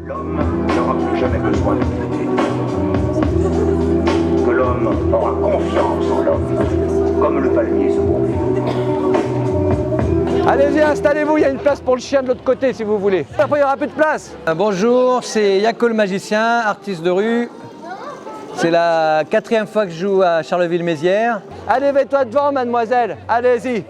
L'homme n'aura plus jamais besoin de lutter. Que l'homme aura confiance en l'homme, comme le palmier se confie. Allez-y, installez-vous, il y a une place pour le chien de l'autre côté si vous voulez. Après, il n'y aura plus de place. Bonjour, c'est Yako le magicien, artiste de rue. C'est la 4e fois que je joue à Charleville-Mézières. Allez, mets-toi devant, mademoiselle. Allez-y.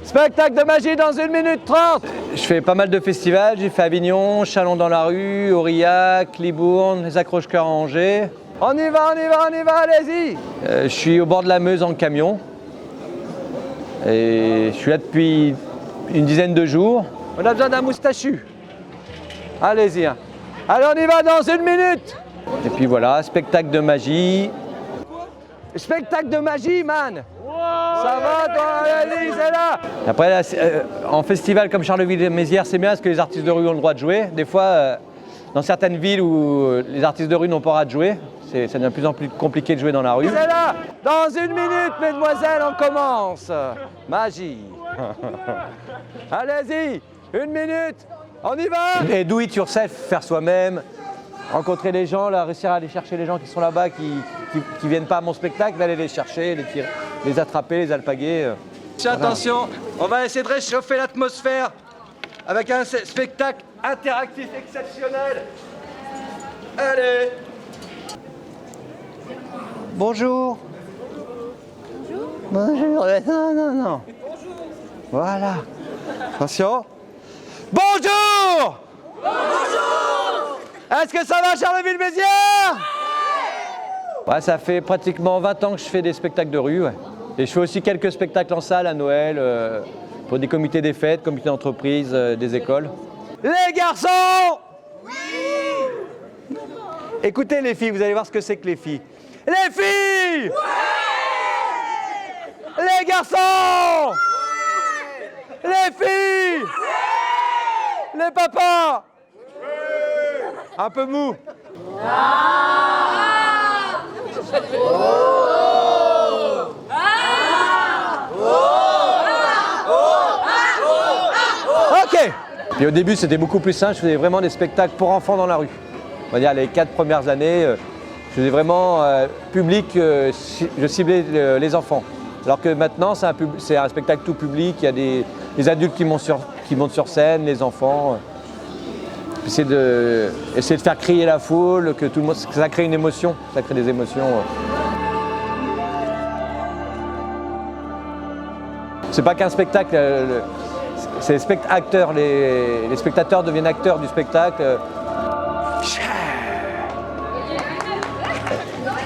Spectacle de magie dans 1 minute 30. Je fais pas mal de festivals. J'ai fait Avignon, Chalon dans la rue, Aurillac, Libourne, les Accroche-Cœurs à Angers. On y va, on y va, on y va, allez-y. Je suis au bord de la Meuse en camion. Et je suis là depuis une dizaine de jours. On a besoin d'un moustachu. Allez-y. Hein. Allez, on y va dans 1 minute. Et puis voilà, spectacle de magie. Spectacle de magie, man. Ça va, toi, allez-y, c'est là. Après, là, en festival comme Charleville-Mézières, c'est bien parce que les artistes de rue ont le droit de jouer. Des fois, dans certaines villes où les artistes de rue n'ont pas le droit de jouer, ça devient de plus en plus compliqué de jouer dans la rue. C'est là. Dans 1 minute, mesdemoiselles, on commence. Magie. Allez-y, 1 minute, on y va. Et do it yourself, faire soi-même. Rencontrer les gens, là, réussir à aller chercher les gens qui sont là-bas, qui viennent pas à mon spectacle, d'aller les chercher, les tirer, les attraper, les alpaguer. Attention, on va essayer de réchauffer l'atmosphère avec un spectacle interactif exceptionnel. Allez. Bonjour. Bonjour. Non, non, non. Bonjour. Voilà. Attention. Bonjour. Bonjour. Est-ce que ça va, Charleville-Mézières? Ouais, ça fait pratiquement 20 ans que je fais des spectacles de rue. Ouais. Et je fais aussi quelques spectacles en salle à Noël, pour des comités des fêtes, comités d'entreprise, des écoles. Les garçons! Oui! Écoutez les filles, vous allez voir ce que c'est que les filles. Les filles! Ouais! Les garçons! Ouais! Les filles! Ouais! Les papas! Un peu mou. Ok. Puis au début, c'était beaucoup plus simple. Je faisais vraiment des spectacles pour enfants dans la rue. On va dire les 4 premières années, je faisais vraiment public. Je ciblais les enfants. Alors que maintenant, c'est un spectacle tout public. Il y a des adultes qui montent sur scène, les enfants. Essayer de faire crier la foule, que tout le monde, que ça crée une émotion, ça crée des émotions. C'est pas qu'un spectacle, c'est les acteurs, les spectateurs deviennent acteurs du spectacle.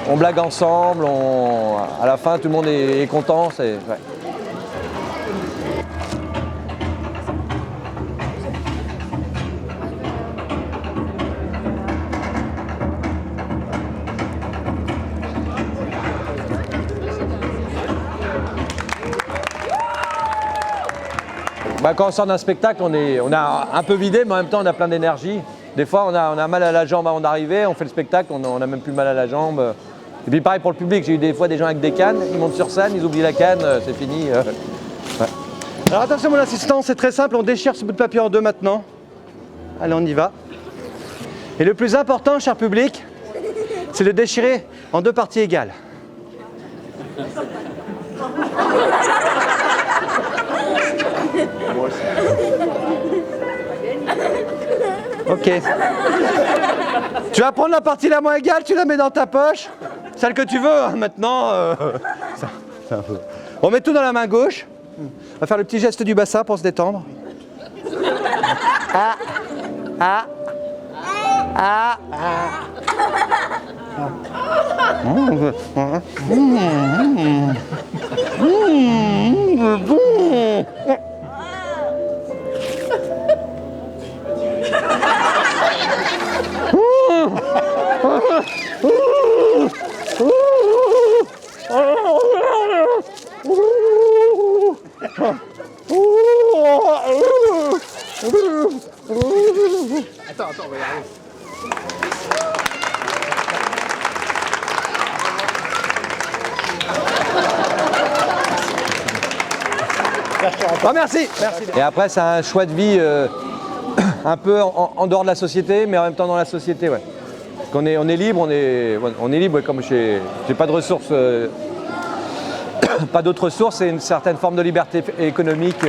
On blague ensemble, à la fin tout le monde est content. Ouais. Quand on sort d'un spectacle, on a un peu vidé, mais en même temps on a plein d'énergie. Des fois on a mal à la jambe avant d'arriver, on fait le spectacle, on a même plus mal à la jambe. Et puis pareil pour le public, j'ai eu des fois des gens avec des cannes, ils montent sur scène, ils oublient la canne, c'est fini. Ouais. Alors attention mon assistant, c'est très simple, on déchire ce bout de papier en deux maintenant. Allez, on y va. Et le plus important, cher public, c'est de le déchirer en 2 parties égales. Ok. Tu vas prendre la partie la moins égale, tu la mets dans ta poche. Celle que tu veux, hein, maintenant. On met tout dans la main gauche. On va faire le petit geste du bassin pour se détendre. Ah. Ah. Ah. Attends, on va y arriver. Oh, merci. Et après, c'est un choix de vie un peu en dehors de la société, mais en même temps dans la société, ouais. Parce qu'on est, on est libre, on est libre, comme j'ai pas de ressources, pas d'autres ressources, et une certaine forme de liberté économique.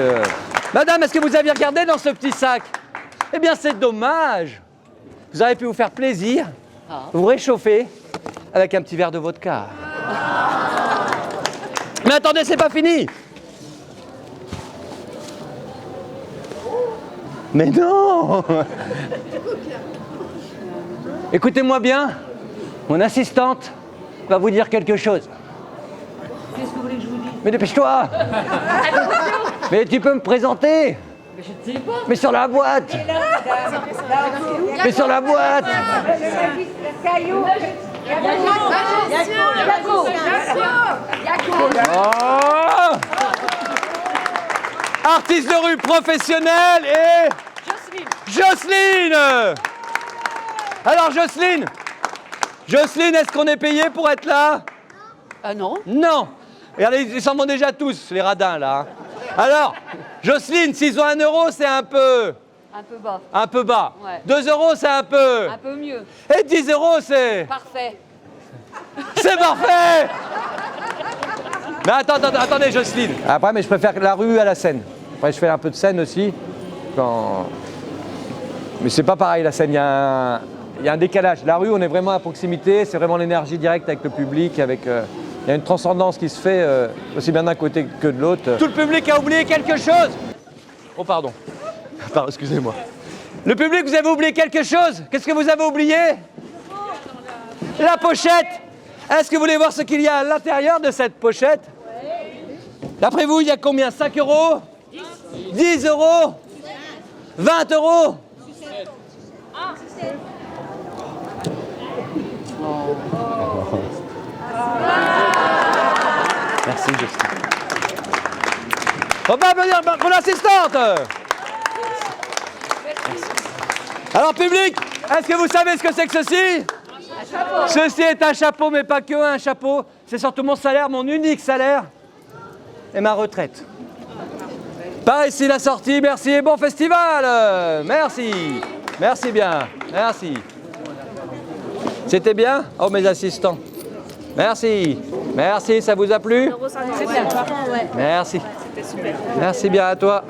Madame, est-ce que vous aviez regardé dans ce petit sac? Eh bien, c'est dommage. Vous auriez pu vous faire plaisir, vous réchauffer avec un petit verre de vodka. Mais attendez, c'est pas fini. Mais non. Écoutez-moi bien, mon assistante va vous dire quelque chose. Qu'est-ce que vous voulez que je vous dise? Mais dépêche-toi. Mais tu peux me présenter? Mais je ne sais pas. Mais sur la boîte. Mais sur la boîte. Oh, artiste de rue professionnelle et Jocelyne. Alors Jocelyne, est-ce qu'on est payé pour être là? Ah non? Non. Regardez, ils s'en vont déjà tous, les radins là. Alors, Jocelyne, s'ils ont 1 euro, c'est un peu... Un peu bas. Un peu bas. Ouais. 2 euros, c'est un peu... Un peu mieux. Et 10 euros, c'est... Parfait. C'est parfait. Mais attendez, Jocelyne. Après, mais je préfère la rue à la scène. Après, je fais un peu de scène aussi. Mais c'est pas pareil, la scène. Il y a un décalage. La rue, on est vraiment à proximité. C'est vraiment l'énergie directe avec le public. Il y a une transcendance qui se fait aussi bien d'un côté que de l'autre. Tout le public a oublié quelque chose. Oh, pardon. Pardon, excusez-moi. Le public, vous avez oublié quelque chose? Qu'est-ce que vous avez oublié? La pochette. Est-ce que vous voulez voir ce qu'il y a à l'intérieur de cette pochette? D'après vous, il y a combien? 5 euros? 10 euros? 20 euros? Merci, Jocelyne. On va applaudir pour l'assistante. Alors, public, est-ce que vous savez ce que c'est que ceci? Ceci est un chapeau, mais pas que un chapeau. C'est surtout mon salaire, mon unique salaire et ma retraite. Par ici la sortie, merci et bon festival. Merci, merci bien, merci. C'était bien? Oh, mes assistants. Merci, merci, ça vous a plu? C'est bien. Merci. Merci bien à toi.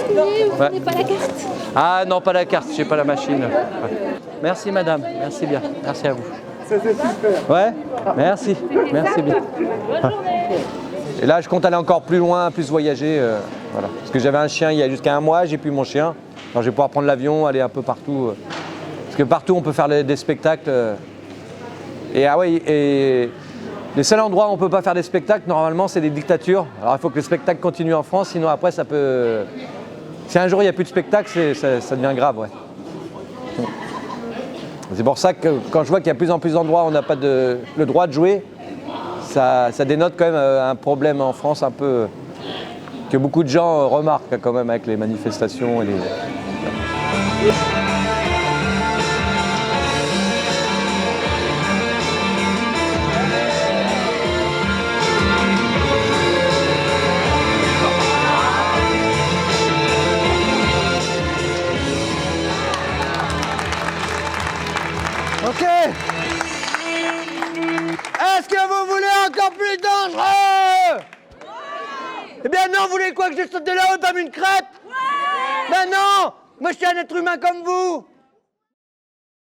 Vous n'avez pas la carte? Ah non, pas la carte, j'ai pas la machine. Ouais. Merci madame, merci bien, merci à vous. C'était super. Ouais, merci, merci bien. Bonne journée. Et là, je compte aller encore plus loin, plus voyager. Voilà. Parce que j'avais un chien il y a jusqu'à 1 mois, j'ai plus mon chien. Alors je vais pouvoir prendre l'avion, aller un peu partout. Parce que partout, on peut faire des spectacles. Et ah oui, et les seuls endroits où on ne peut pas faire des spectacles, normalement, c'est des dictatures. Alors il faut que les spectacles continuent en France, sinon après, ça peut... Si un jour il n'y a plus de spectacle, ça devient grave, ouais. C'est pour ça que quand je vois qu'il y a de plus en plus d'endroits où on n'a pas le droit de jouer, ça dénote quand même un problème en France un peu que beaucoup de gens remarquent quand même avec les manifestations et les... Ok. Est-ce que vous voulez encore plus dangereux? Eh bien non, vous voulez quoi, que je saute de là-haut comme une crêpe? Ben non. Moi je suis un être humain comme vous.